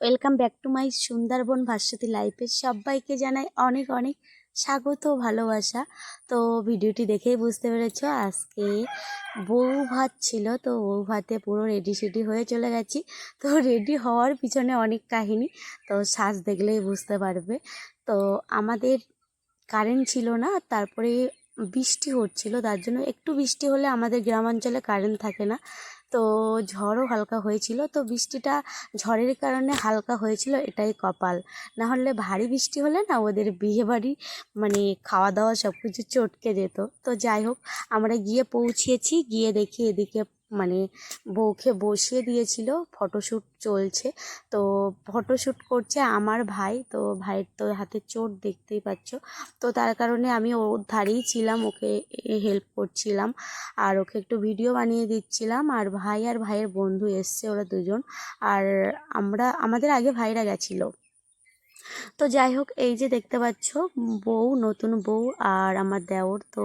Welcome back to my Sundarban Bhaswati লাইফে সবাইকে জানাই অনেক অনেক স্বাগত ভালোবাসা। তো ভিডিওটি দেখেই বুঝতে পেরেছো আজকে বউ ভাত ছিল, তো বউ ভাতে পুরো রেডি সেডি হয়ে চলে গেছি। তো রেডি হওয়ার পিছনে অনেক কাহিনী, তো সাজ দেখলেই বুঝতে পারবে। তো আমাদের কারেন্ট ছিল না, তারপরে বৃষ্টি হচ্ছিল, তার জন্য একটু বৃষ্টি হলে আমাদের গ্রামাঞ্চলে কারেন্ট থাকে না। তো ঝড়ও হালকা হয়েছিল, তো বৃষ্টিটা ঝড়ের কারণে হালকা হয়েছিল, এটাই কপাল। না হলে ভারী বৃষ্টি হলে না ওদের বিয়েবাড়ি মানে খাওয়া দাওয়া সব কিছু চটকে যেত। তো যাই হোক, আমরা গিয়ে পৌঁছেছি, গিয়ে দেখি এদিকে মানে বউকে বসিয়ে দিয়েছিল, ফটোশ্যুট চলছে। তো ফটোশ্যুট করছে আমার ভাই, তো ভাইয়ের তো হাতে চোট দেখতেই পাচ্ছ। তো তার কারণে আমি ওর ধারেই ছিলাম, ওকে হেল্প করছিলাম আর ওকে একটু ভিডিও বানিয়ে দিচ্ছিলাম। আর ভাই আর ভাইয়ের বন্ধু এসছে, ওরা দুজন। আর আমাদের আগে ভাইরা গেছিলো। তো যাই হোক, এই যে দেখতে পাচ্ছ বউ, নতুন বউ আর আমার দেওর, তো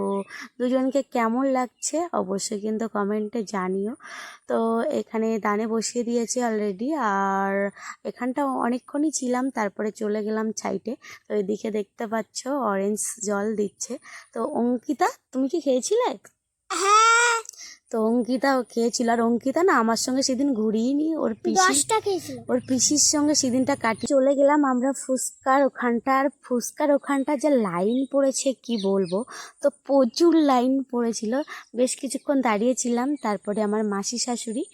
দুজনকে কেমন লাগছে অবশ্যই কিন্তু কমেন্টে জানিও। তো এখানে দানে বসিয়ে দিয়েছি অলরেডি, আর এখানটা অনেকক্ষণই ছিলাম, তারপরে চলে গেলাম সাইডে। তো এদিকে দেখতে পাচ্ছ অরেঞ্জ জল দিচ্ছে। তো অঙ্কিতা, তুমি কি খেয়েছিলে? হ্যাঁ, তো অঙ্কিতাও খেয়েছিল, আর অঙ্কিতা না আমার সঙ্গে সেদিন ঘুরিয়ে নি, ওর পিসির সঙ্গে সেদিনটা কাটিয়ে চলে গেলাম আমরা ফুচকার ওখানটা। আর ফুচকার ওখানটা যে লাইন পড়েছে কি বলবো, তো প্রচুর লাইন পড়েছিল, বেশ কিছুক্ষণ দাঁড়িয়েছিলাম। তারপরে আমার মাসি শাশুড়ি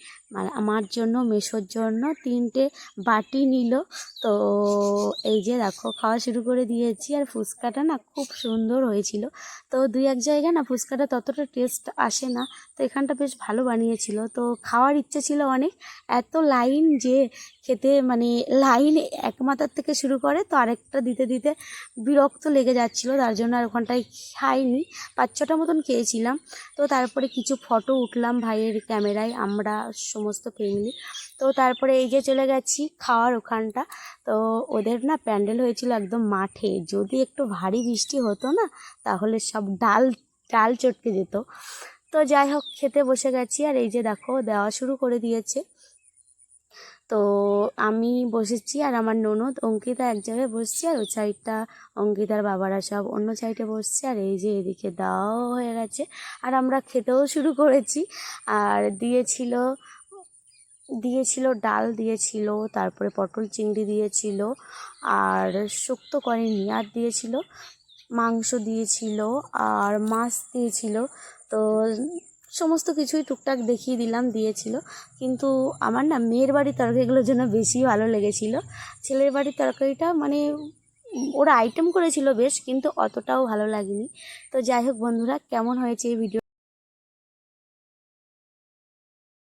আমার জন্য মেসোর জন্য 3টে বাটি নিল। তো এই যে দেখো খাওয়া শুরু করে দিয়েছি, আর ফুচকাটা না খুব সুন্দর হয়েছিল। তো 2-1 জায়গায় না ফুচকাটা ততটা টেস্ট আসে না, তো এখানটা বেশ ভালো বানিয়েছিল। তো খাওয়ার ইচ্ছে ছিল অনেক, এত লাইন যে খেতে মানে লাইন এক মাথার থেকে শুরু করে, তো আরেকটা দিতে দিতে বিরক্ত লেগে যাচ্ছিলো, তার জন্য আর ওখানটায় খাইনি, 5-6টা মতন খেয়েছিলাম। তো তারপরে কিছু ফটো উঠলাম ভাইয়ের ক্যামেরায়, আমরা সমস্ত ফ্যামিলি। তো তারপরে এই যে চলে গেছি খাওয়ার ওখানটা। তো ওদের না প্যান্ডেল হয়েছিল একদম মাঠে, যদি একটু ভারী বৃষ্টি হতো না তাহলে সব ডাল ডাল চটকে যেত। তো যাই হোক, খেতে বসে গেছি, আর এই যে দেখো দেওয়া শুরু করে দিয়েছে। তো আমি বসেছি, আর আমার ননদ অঙ্কিতা এক জায়গায় বসছে, আর ওই সাইডটা অঙ্কিতার বাবারা সব অন্য সাইডে বসছে। আর এই যে এদিকে দেওয়াও হয়ে গেছে, আর আমরা খেতেও শুরু করেছি। আর দিয়েছিল ডাল দিয়েছিল, তারপরে পটল চিংড়ি দিয়েছিল, আর শুক্তো করেনি, আর দিয়েছিল মাংস দিয়েছিল, আর মাছ দিয়েছিল। তো সমস্ত কিছুই টুকটাক দেখিয়ে দিয়েছিল। কিন্তু আমার না মেয়ের বাড়ির তরকারিগুলোর জন্য বেশি ভালো লেগেছিল, ছেলের বাড়ির তরকারিটা মানে ওরা আইটেম করেছিল বেশ, কিন্তু অতটাও ভালো লাগেনি। তো যাই হোক বন্ধুরা, কেমন হয়েছে এই ভিডিও